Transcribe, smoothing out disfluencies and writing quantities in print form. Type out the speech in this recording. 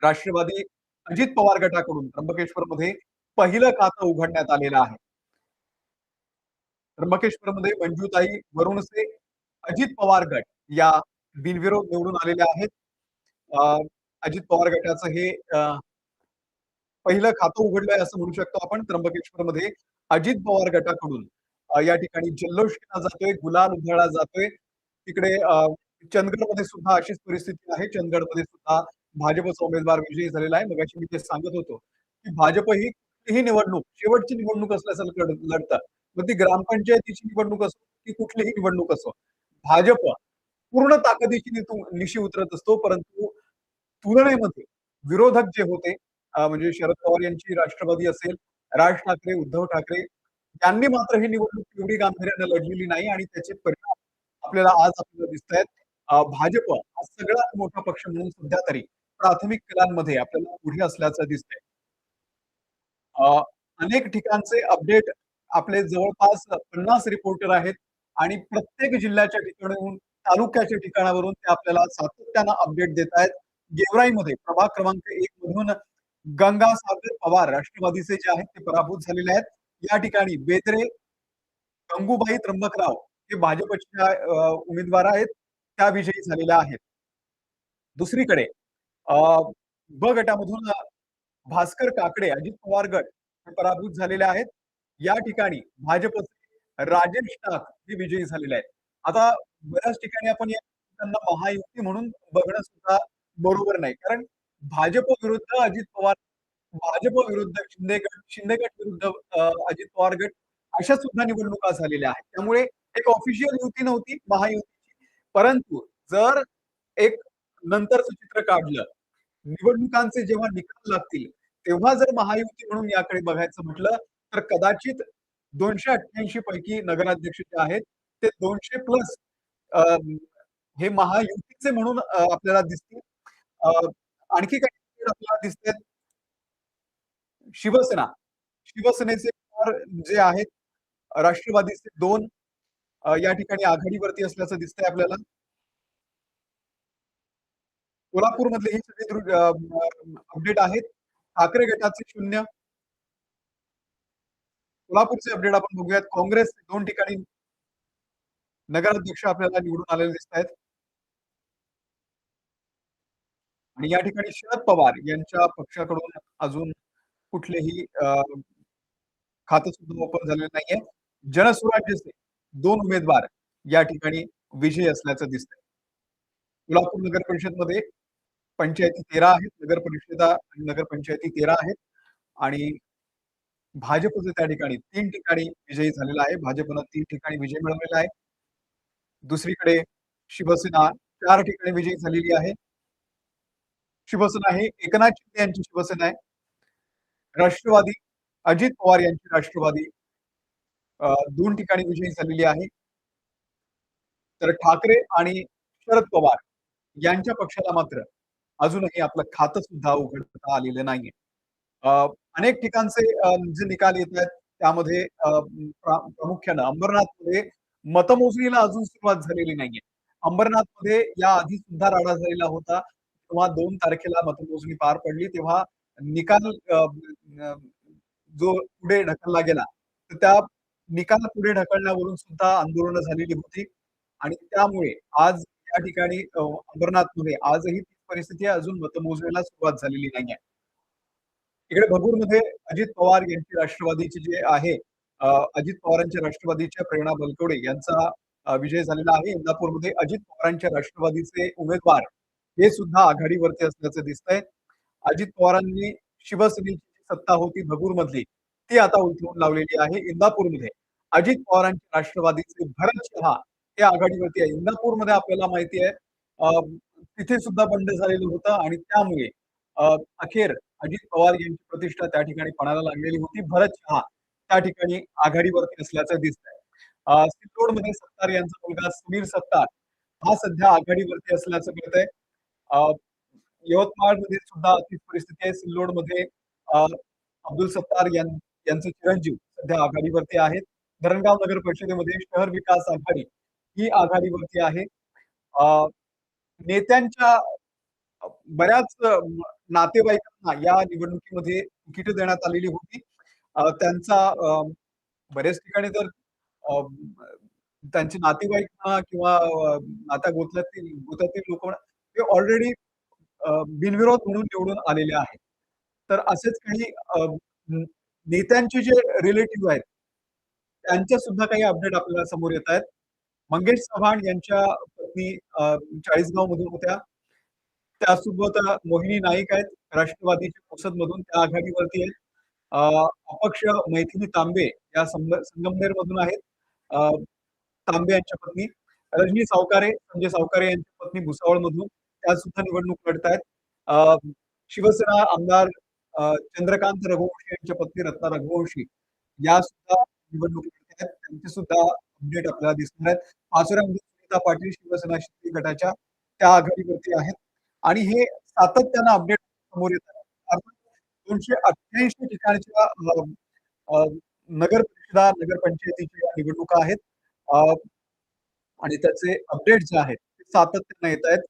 राष्ट्रवादी अजित पवार गटाकडून त्र्यंबकेश्वरमध्ये पहिलं खातं उघडण्यात आलेलं आहे. त्र्यंबकेश्वरमध्ये मंजूताई वरुणसे, अजित पवार गट या बिनविरोध निवडून आलेल्या आहेत. अ, अजित पवार गटाचं हे पहिलं खातं उघडलंय असं म्हणू शकतो आपण त्र्यंबकेश्वरमध्ये अजित पवार गटाकडून या ठिकाणी जल्लोष केला जातोय, गुलाल उधळला जातोय. तिकडे चंदगडमध्ये सुद्धा अशीच परिस्थिती आहे. चंदगडमध्ये सुद्धा भाजपचा उमेदवार विजयी झालेला आहे. मगाशी मी ते सांगत होतो, की भाजप ही कुठलीही निवडणूक शेवटची निवडणूक असल्यासारखं लढतं. मग ती ग्रामपंचायतीची निवडणूक असो, की कुठलीही निवडणूक असो. भाजप पूर्ण ताकदीची निशी उतरत असतो. परंतु तुलनेमध्ये विरोधक जे होते म्हणजे शरद पवार यांची राष्ट्रवादी असेल, राज ठाकरे, उद्धव ठाकरे यांनी मात्र ही निवडणूक एवढी गांभीर्याने लढलेली नाही आणि त्याचे परिणाम आपल्याला दिसतायत. भाजप हा सगळ्यात मोठा पक्ष म्हणून सध्या तरी प्राथमिक कलांमध्ये आपल्याला पुढे असल्याचं दिसतंय. अ, अनेक ठिकाणचे अपडेट आपले जवळपास 50 रिपोर्टर आहेत आणि प्रत्येक जिल्ह्याच्या ठिकाणाहून, तालुक्याच्या ठिकाणावरून ते आपल्याला सातत्यानं अपडेट देत आहेत. गेवराईमध्ये प्रभाग क्रमांक 1 मधून गंगासागर पवार राष्ट्रवादीचे जे आहेत ते पराभूत झालेले आहेत. या ठिकाणी बेदरे, गंगूबाई त्र्यंबकराव हे भाजपच्या उमेदवार आहेत. त्या विजयी झालेल्या आहेत. दुसरीकडे अ, ब गटामधून भास्कर काकडे, अजित पवार गट हे पराभूत झालेले आहेत. या ठिकाणी भाजपचे राजेश टाक हे विजयी झालेले आहेत. आता बऱ्याच ठिकाणी आपण या त्यांना महायुती म्हणून बघणं सुद्धा बरोबर नाही. कारण भाजप विरुद्ध अजित पवार, भाजप विरुद्ध शिंदे गट, शिंदे गट विरुद्ध अजित पवार गट अशा सुद्धा निवडणुका झालेल्या आहेत. त्यामुळे एक ऑफिशियल युती नव्हती महायुतीची. परंतु जर एक नंतरचं चित्र काढलं, निवडणुकांचे जेव्हा निकाल लागतील, तेव्हा जर महायुती म्हणून याकडे बघायचं म्हटलं, तर कदाचित 288 पैकी नगराध्यक्ष जे आहेत, ते 200 प्लस हे महायुतीचे म्हणून आपल्याला दिसतील. अ, आणखी काही आपल्याला दिसतात. शिवसेना, शिवसेनेचे उमेदवार जे आहेत, राष्ट्रवादीचे 2 या ठिकाणी आघाडीवरती असल्याचं दिसतंय आपल्याला. कोल्हापूरमधले हे सगळे अपडेट आहेत. ठाकरे गटाचे 0. कोल्हापूरचे अपडेट आपण बघूयात. काँग्रेस 2 ठिकाणी नगराध्यक्ष आपल्याला निवडून आलेले दिसतायत. आणि या ठिकाणी शरद पवार यांच्या पक्षाकडून अजून कुठलेही खातं सुद्धा ओपन झालेलं नाहीये. जनसुराज्यचे 2 उमेदवार या ठिकाणी विजयी असल्याचं दिसतंय. कोल्हापूर नगर परिषदमध्ये पंचायती 13 आहेत. नगर परिषदा आणि नगर पंचायती 13 आहेत आणि भाजपचं त्या ठिकाणी 3 ठिकाणी विजयी झालेला आहे. भाजपनं 3 ठिकाणी विजय मिळवलेला आहे. दुसरीकडे शिवसेना 4 ठिकाणी विजयी झालेली आहे. शिवसेना हे एकनाथ शिंदे यांची शिवसेना आहे. राष्ट्रवादी अजित पवार यांची राष्ट्रवादी 2 ठिकाणी विजयी झालेली आहे. तर ठाकरे आणि शरद पवार यांच्या पक्षाला मात्र अजूनही आपलं खातं सुद्धा उघडता आलेलं नाहीये. अ, अनेक ठिकाणचे जे निकाल येत आहेत त्यामध्ये प्रामुख्यानं अंबरनाथमध्ये मतमोजणीला अजून सुरुवात झालेली नाहीये. अंबरनाथमध्ये या आधी सुद्धा राडा झालेला होता. तेव्हा 2 तारखेला मतमोजणी पार पडली तेव्हा निकाल अ, जो पुढे ढकलला गेला, तर त्या निकाल पुढे ढकलण्यावरून सुद्धा आंदोलनं झालेली होती आणि त्यामुळे आज या ठिकाणी अंबरनाथमध्ये आजही तीच परिस्थिती आहे. अजून मतमोजणीला सुरुवात झालेली नाहीये. इकडे भगूरमध्ये अजित पवार यांची राष्ट्रवादीची जे आहे अजित पवारांच्या राष्ट्रवादीच्या प्रेरणा बलकवडे यांचा विजय झालेला आहे. इंदापूरमध्ये अजित पवारांच्या राष्ट्रवादीचे उमेदवार हे सुद्धा आघाडीवरती असल्याचं दिसतंय. अजित पवारांनी शिवसेनेची जी सत्ता होती भगूरमधली, ती आता उलथवून लावलेली आहे. इंदापूरमध्ये अजित पवारांच्या राष्ट्रवादीचे भरत शहा हे आघाडीवरती आहे. इंदापूरमध्ये आपल्याला माहिती आहे तिथे सुद्धा बंड झालेलं होतं आणि त्यामुळे अखेर अजित पवार यांची प्रतिष्ठा त्या ठिकाणी पणाला लागलेली होती. भरत शहा त्या ठिकाणी आघाडीवरती असल्याचं दिसतंय. सिल्लोडमध्ये सत्तार यांचा मुलगा समीर सत्तार हा सध्या आघाडीवरती असल्याचं कळतंय. अ, यवतमाळमध्ये सुद्धा तीच परिस्थिती आहे. सिल्लोडमध्ये अब्दुल सत्तार यांचे चिरंजीव सध्या आघाडीवरती आहेत. धरणगाव नगर परिषदेमध्ये शहर विकास आघाडी ही आघाडीवरती आहे. अ, नेत्यांच्या बऱ्याच नातेवाईकांना या निवडणुकीमध्ये तिकीट देण्यात आलेली होती. त्यांचा बऱ्याच ठिकाणी तर अ, त्यांचे नातेवाईक म्हणा किंवा नात्या गोत्यातील लोक म्हणा, ते ऑलरेडी बिनविरोध म्हणून निवडून आलेले आहेत. तर असेच काही नेत्यांचे जे रिलेटिव्ह आहेत, त्यांच्या सुद्धा काही अपडेट आपल्याला समोर येत आहेत. मंगेश चव्हाण यांच्या पत्नी चाळीसगावमधून होत्या. त्यासोबत मोहिनी नाईक आहेत, राष्ट्रवादीच्या पुसदमधून त्या आघाडीवरती आहेत. अ, अपक्ष मैथिली तांबे या संगमनेरमधून आहेत. अ, तांबे यांच्या पत्नी. रजनी सावकारे, संजय सावकारे यांची पत्नी भुसावळमधून त्या सुद्धा निवडणूक लढतायत. अ, शिवसेना आमदार चंद्रकांत रघुवंशी यांच्या पत्नी रत्ना रघुवंशी या सुद्धा निवडणूक लढतायत. त्यांचे सुद्धा अपडेट आपल्याला दिसणार आहेत. पाचोऱ्यामध्ये सुनीता पाटील शिवसेना शिंदे गटाच्या त्या आघाडीवरती आहेत आणि हे सातत्यानं अपडेट समोर येत आहेत. अर्थात 288 ठिकाणच्या अ, अ, नगर परिषदा, नगरपंचायतीच्या निवडणुका आहेत. अ, आणि त्याचे अपडेट जे आहेत, ते सातत्यानं येत आहेत.